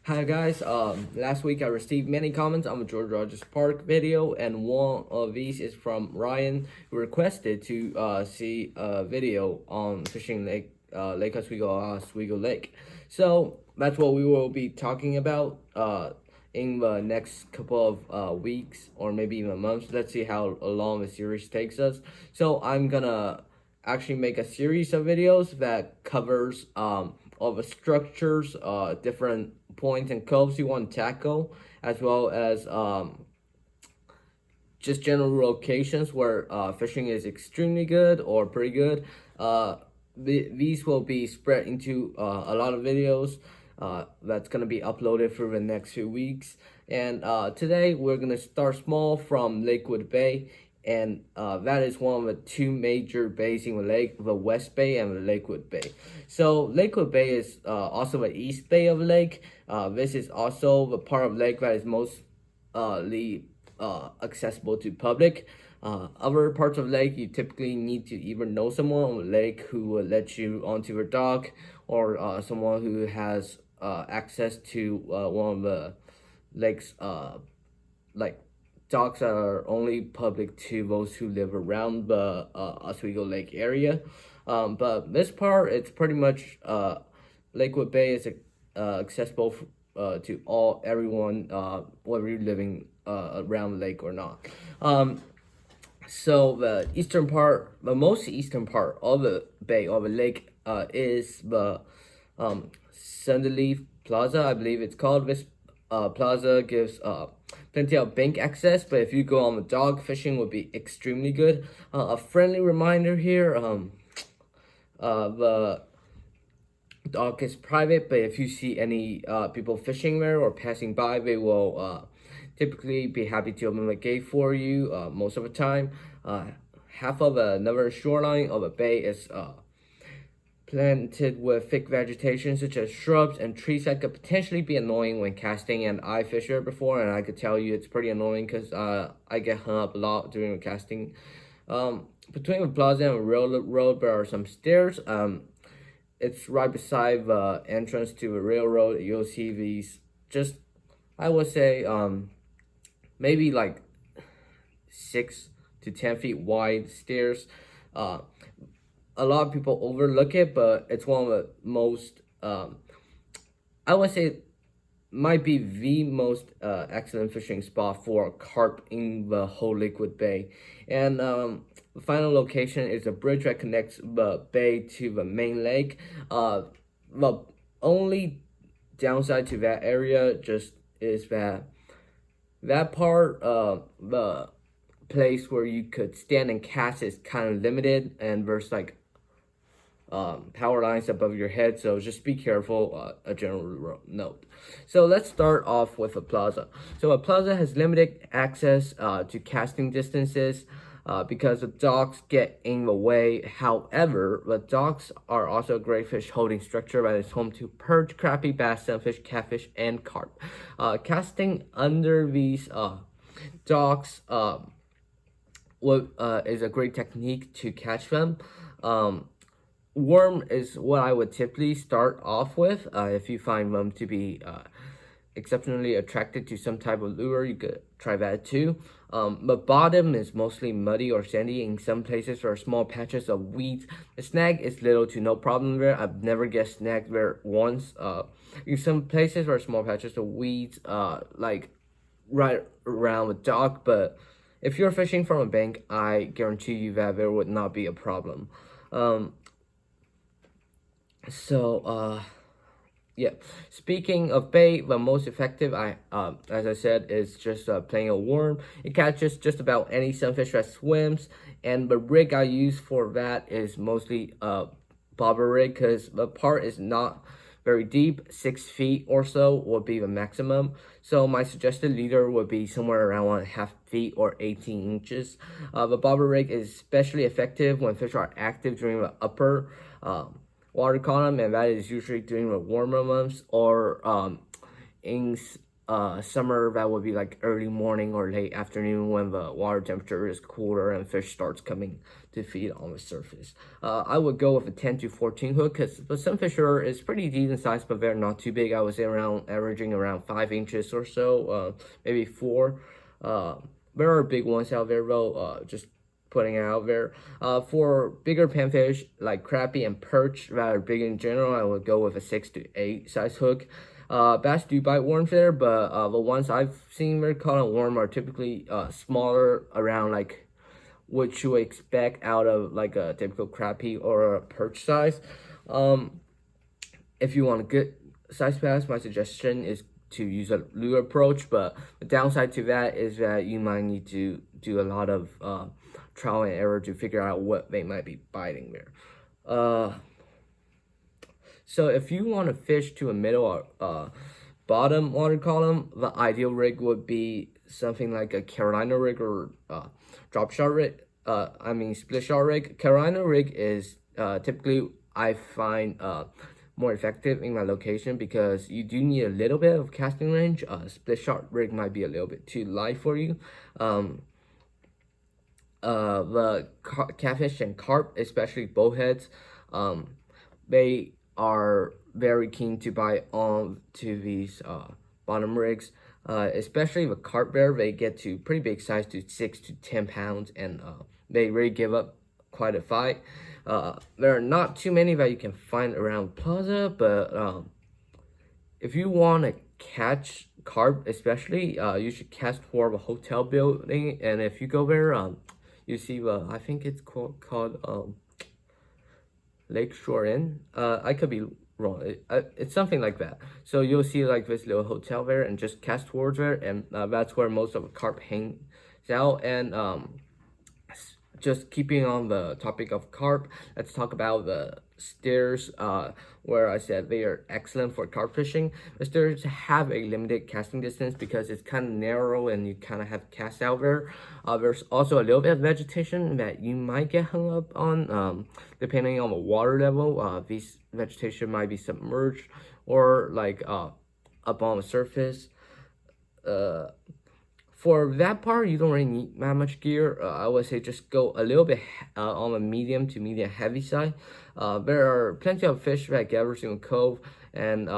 Hi guys, last week I received many comments on the George Rogers Park video, and one of these is from Ryan, who requested to see a video on fishing Lake Oswego Lake. So that's what we will be talking about in the next couple of weeks or maybe even months. Let's see how long the series takes us. So I'm gonna actually make a series of videos that covers all the structures, different points and coves you want to tackle, as well as just general locations where fishing is extremely good or pretty good. These will be spread into a lot of videos that's going to be uploaded for the next few weeks. And today we're going to start small from Lakewood Bay, and that is one of the two major bays in the lake, the West Bay and the Lakewood Bay. So Lakewood Bay is also the east bay of the lake. This is also the part of the lake that is mostly accessible to public. Other parts of the lake, you typically need to either know someone on the lake who will let you onto your dock, or someone who has access to one of the lake's like docks that are only public to those who live around the Oswego Lake area. But this part, it's pretty much Lakewood Bay is accessible to everyone, whether you're living around the lake or not. So the eastern part, the most eastern part of the bay of the lake, is the Sunderleaf Plaza, I believe it's called. This plaza gives plenty of bank access, but if you go on the dock, fishing would be extremely good. A friendly reminder here, the dock is private, but if you see any people fishing there or passing by, they will typically be happy to open the gate for you most of the time. Half of another shoreline of a bay is planted with thick vegetation such as shrubs and trees that could potentially be annoying when casting, and I fished there before, and I could tell you it's pretty annoying because I get hung up a lot during the casting. Between the plaza and the railroad, there are some stairs. It's right beside the entrance to the railroad. You'll see these, just, I would say, maybe like 6 to 10 feet wide stairs. A lot of people overlook it, but it's one of the most, I would say, might be the most excellent fishing spot for carp in the whole Lakewood Bay. And the final location is a bridge that connects the bay to the main lake. The only downside to that area just is that part, the place where you could stand and cast is kind of limited, and there's like power lines above your head, so just be careful. A general note. So let's start off with a plaza. So a plaza has limited access to casting distances because the docks get in the way. However, the docks are also a great fish holding structure that is home to perch, crappie, bass, sunfish, catfish, and carp. Casting under these docks is a great technique to catch them. Worm is what I would typically start off with. If you find them to be exceptionally attracted to some type of lure, you could try that too. The bottom is mostly muddy or sandy. In some places there are small patches of weeds. The snag is little to no problem there. I've never get snagged there once. In some places there are small patches of weeds, like right around the dock, but if you're fishing from a bank, I guarantee you that there would not be a problem. Yeah. Speaking of bait, the most effective, as I said, is just playing a worm. It catches just about any sunfish that swims, and the rig I use for that is mostly bobber rig, because the part is not very deep. 6 feet or so would be the maximum. So my suggested leader would be somewhere around 1.5 feet or 18 inches. The bobber rig is especially effective when fish are active during the upper water column, and that is usually during the warmer months, or in summer, that would be like early morning or late afternoon when the water temperature is cooler and fish starts coming to feed on the surface. I would go with a 10 to 14 hook because the sunfisher is pretty decent size, but they're not too big. I would say averaging around 5 inches or so, maybe 4. There are big ones out there though. Just putting it out there. For bigger panfish like crappie and perch that are big in general, I would go with a 6 to 8 size hook. Bass do bite worms there, but the ones I've seen they're caught on worm are typically smaller, around like what you expect out of like a typical crappie or a perch size. If you want a good size bass, my suggestion is to use a lure approach, but the downside to that is that you might need to do a lot of trial and error to figure out what they might be biting there. So if you want to fish to a middle or bottom water column, the ideal rig would be something like a Carolina rig or drop shot rig. Split shot rig. Carolina rig is typically, I find, more effective in my location because you do need a little bit of casting range. Split shot rig might be a little bit too light for you. The catfish and carp, especially bowheads, they are very keen to bite on to these bottom rigs, especially the carp there. They get to pretty big size, to 6 to 10 pounds, and they really give up quite a fight. There are not too many that you can find around Plaza, but if you want to catch carp especially, you should cast toward a hotel building, and if you go there, you see I think it's called Lakeshore Inn. I could be wrong. It's something like that. So you'll see like this little hotel there, and just cast towards there, and that's where most of the carp hangs out. And just keeping on the topic of carp, let's talk about the steers, where I said they are excellent for carp fishing. The steers have a limited casting distance because it's kind of narrow and you kind of have to cast out there. There's also a little bit of vegetation that you might get hung up on, depending on the water level. These vegetation might be submerged or like up on the surface. For that part, you don't really need that much gear. I would say just go a little bit on the medium to medium heavy side. There are plenty of fish that gathers in a cove, and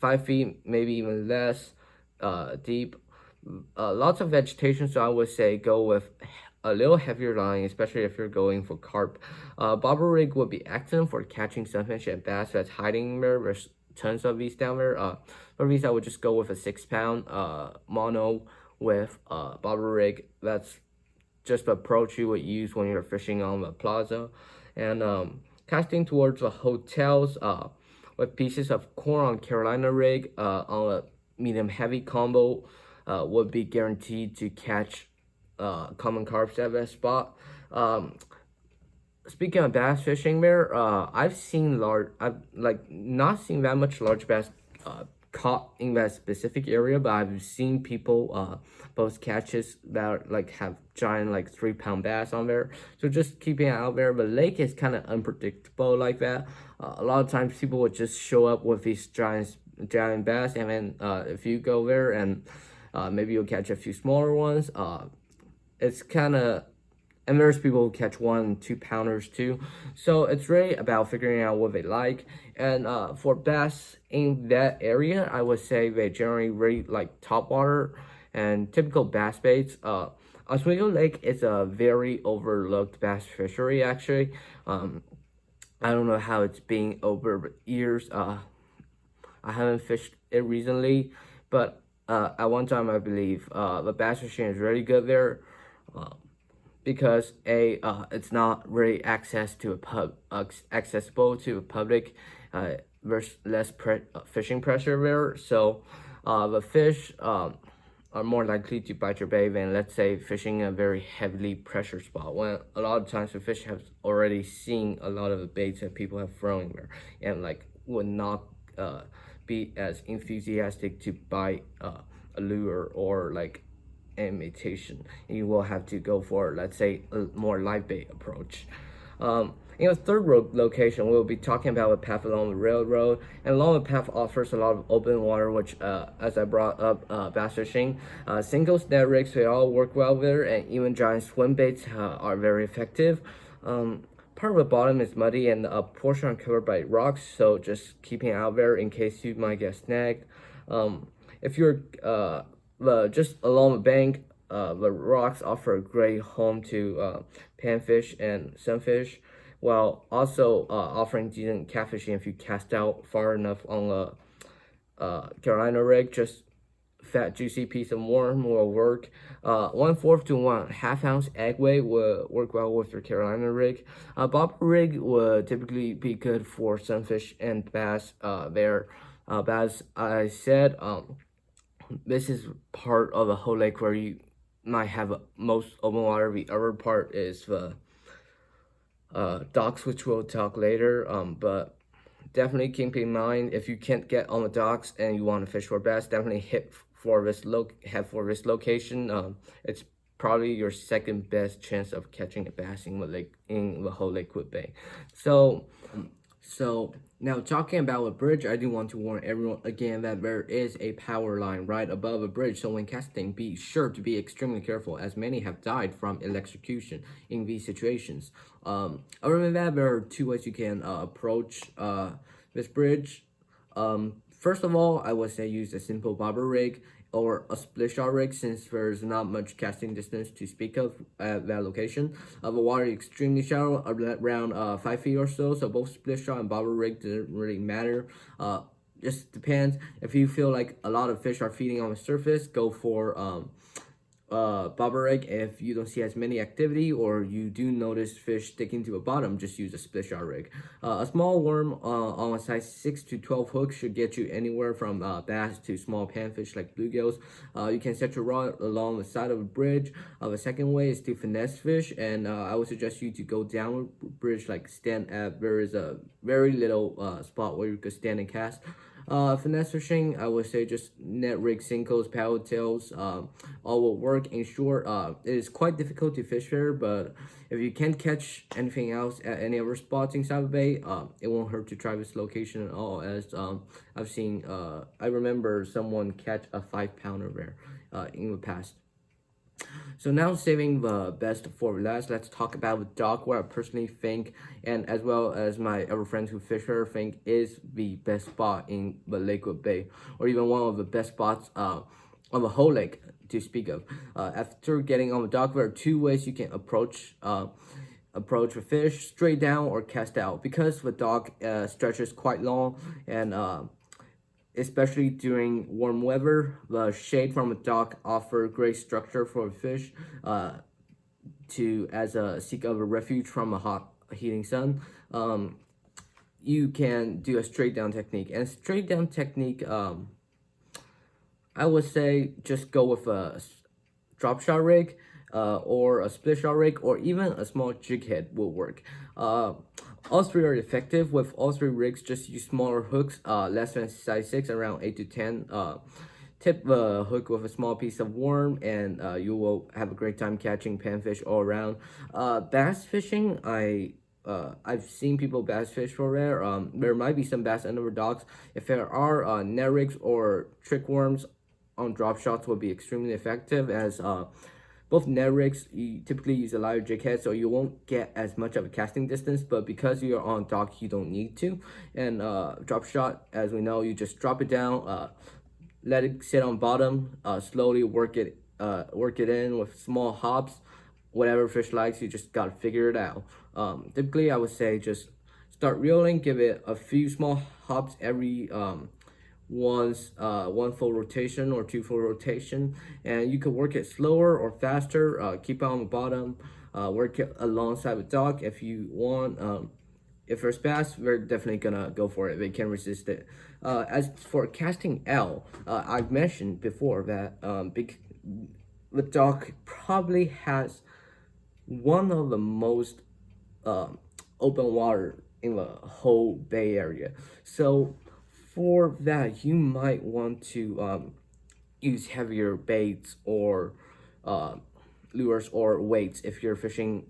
5 feet, maybe even less deep. Lots of vegetation, so I would say go with a little heavier line, especially if you're going for carp. Bobber rig would be excellent for catching sunfish and bass that's hiding there. There's tons of these down there. For these, I would just go with a 6-pound mono with bobber rig. That's just the approach you would use when you're fishing on the Plaza. And casting towards the hotels with pieces of corn on Carolina rig on a medium heavy combo would be guaranteed to catch common carps at that spot. Speaking of bass fishing there, I've not seen that much large bass caught in that specific area, but I've seen people post catches that have giant 3-pound bass on there. So just keeping it out there. The lake is kind of unpredictable like that. A lot of times people would just show up with these giant bass, and then if you go there and maybe you'll catch a few smaller ones, it's kind of, and there's people who catch 1 2 pounders too. So it's really about figuring out what they like. And for bass in that area, I would say they generally really like topwater and typical bass baits. Oswego Lake is a very overlooked bass fishery, actually. I don't know how it's being over years. I haven't fished it recently, but at one time I believe the bass fishing is really good there. Because it's not really accessible to the public. There's less fishing pressure there, so the fish are more likely to bite your bait than, let's say, fishing a very heavily pressured spot, when a lot of times the fish have already seen a lot of the baits that people have thrown there, and would not be as enthusiastic to bite a lure or imitation. You will have to go for, let's say, a more live bait approach. In the third location, we'll be talking about a path along the railroad. And along the path offers a lot of open water, which, as I brought up, bass fishing. Single net rigs, they all work well there, and even giant swim baits are very effective. Part of the bottom is muddy and a portion are covered by rocks, so just keeping out there in case you might get snagged. If you're just along the bank, the rocks offer a great home to panfish and sunfish, while also offering decent catfishing if you cast out far enough on a Carolina rig. Just fat juicy piece of worm will work. 1/4 to 1/2 ounce egg weight will work well with your Carolina rig. Bobber rig would typically be good for sunfish and bass. As I said, this is part of the whole lake where you might have most open water. The other part is the docks, which we'll talk later. But definitely keep in mind, if you can't get on the docks and you want to fish for bass, definitely head for this location. It's probably your second best chance of catching a bass in the whole Lakewood Bay. So now talking about a bridge, I do want to warn everyone again that there is a power line right above a bridge. So when casting, be sure to be extremely careful, as many have died from electrocution in these situations. Other than that, there are two ways you can approach this bridge. First of all, I would say use a simple bobber rig or a split shot rig, since there's not much casting distance to speak of at that location. The water is extremely shallow, around 5 feet or so, so both split shot and bobber rig doesn't really matter. Just depends. If you feel like a lot of fish are feeding on the surface, go for bobber rig. If you don't see as many activity or you do notice fish sticking to the bottom, just use a split shot rig. A small worm on a size 6 to 12 hook should get you anywhere from bass to small panfish like bluegills. You can set your rod along the side of a bridge. The second way is to finesse fish, and I would suggest you to go down a bridge, like stand at, there is a very little spot where you could stand and cast. Finesse fishing, I would say just net rig, sinkos, paddle tails, all will work. In short, it is quite difficult to fish there, but if you can't catch anything else at any other spots inside the bay, it won't hurt to try this location at all, as I've seen, I remember someone catch a 5-pounder there in the past. So now, saving the best for last, let's talk about the dock, where I personally think, and as well as my other friends who fish here, think is the best spot in the Lakewood Bay, or even one of the best spots on the whole lake to speak of. After getting on the dock, there are two ways you can approach the fish: straight down or cast out. Because the dock stretches quite long, and especially during warm weather, the shade from the dock offer great structure for the fish to as a seek of a refuge from a hot heating sun. You can do a straight down technique, and straight down technique, I would say just go with a drop shot rig or a split shot rig, or even a small jig head will work. All three are effective. With all three rigs, just use smaller hooks, less than size 6, around 8 to 10. Tip the hook with a small piece of worm, and you will have a great time catching panfish all around. Bass fishing, I've seen people bass fish for there. There might be some bass under the docks. If there are net rigs or trick worms on drop shots, will be extremely effective, as both net rigs, you typically use a lighter jig head, so you won't get as much of a casting distance, but because you're on dock, you don't need to. And drop shot, as we know, you just drop it down, let it sit on bottom, slowly work it in with small hops. Whatever fish likes, you just gotta figure it out. Typically, I would say just start reeling, give it a few small hops every one full rotation or 2 full rotation, and you could work it slower or faster. Keep it on the bottom, work it alongside the dock if you want. If there's bass, we're definitely gonna go for it. They can't resist it. As for casting L, I've mentioned before that the dock probably has one of the most open water in the whole Bay Area. So for that, you might want to use heavier baits or lures or weights if you're fishing.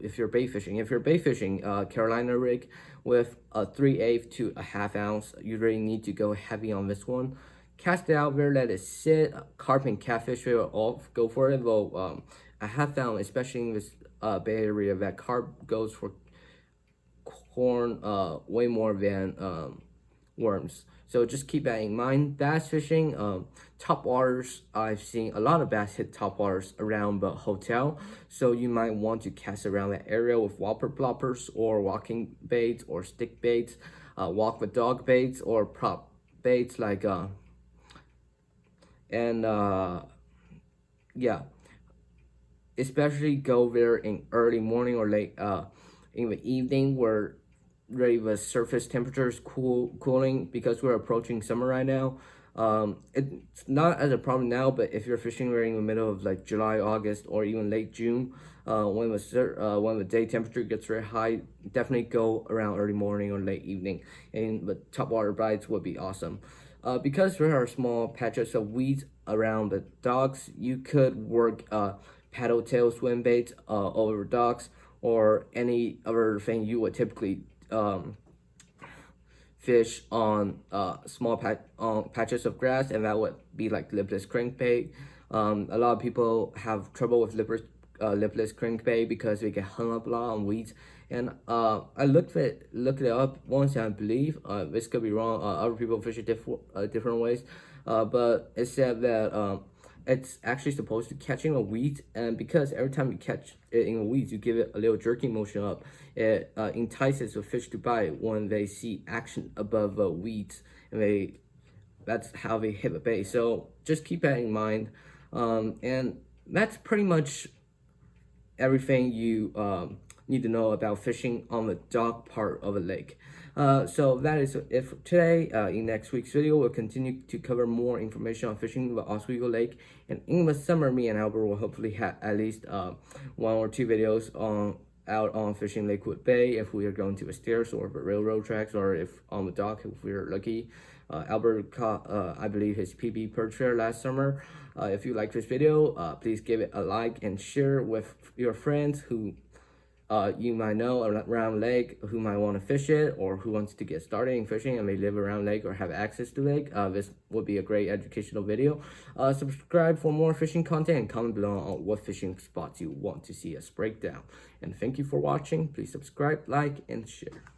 If you're bait fishing, Carolina rig with a 3/8 to a 1/2 ounce. You really need to go heavy on this one. Cast it out there, let it sit. Carp and catfish will all go for it. Though I have found, especially in this Bay Area that carp goes for corn way more than worms. So just keep that in mind. Bass fishing, top waters, I've seen a lot of bass hit top waters around the hotel. So you might want to cast around that area with whopper ploppers or walking baits or stick baits, walk with dog baits or prop baits like yeah, especially go there in early morning or late in the evening where really the surface temperature is cooling because we're approaching summer right now. It's not as a problem now, but if you're fishing right in the middle of like July, August, or even late June, when the day temperature gets very high, definitely go around early morning or late evening, and the top water bites would be awesome. Because there are small patches of weeds around the docks, you could work paddle tail swim baits over docks or any other thing you would typically fish on small patches of grass, and that would be like lipless crankbait. A lot of people have trouble with lipless crankbait because they get hung up a lot on weeds. And I looked it up once, and I believe this could be wrong. Other people fish it different ways, but it said that it's actually supposed to catch in the weeds, and because every time you catch it in the weeds, you give it a little jerking motion up, it entices the fish to bite when they see action above the weeds, and that's how they hit the bait. So just keep that in mind, and that's pretty much everything you need to know about fishing on the dock part of a lake. So that is it for today. In next week's video, we'll continue to cover more information on fishing the Oswego Lake. And in the summer, me and Albert will hopefully have at least 1 or 2 videos out on fishing Lakewood Bay if we are going to the stairs or the railroad tracks, or if on the dock if we're lucky. Albert caught, I believe, his PB perch there last summer. If you like this video, please give it a like and share with your friends who you might know around lake, who might want to fish it, or who wants to get started in fishing and may live around lake or have access to lake. This would be a great educational video. Subscribe for more fishing content and comment below on what fishing spots you want to see us break down. And thank you for watching. Please subscribe, like, and share.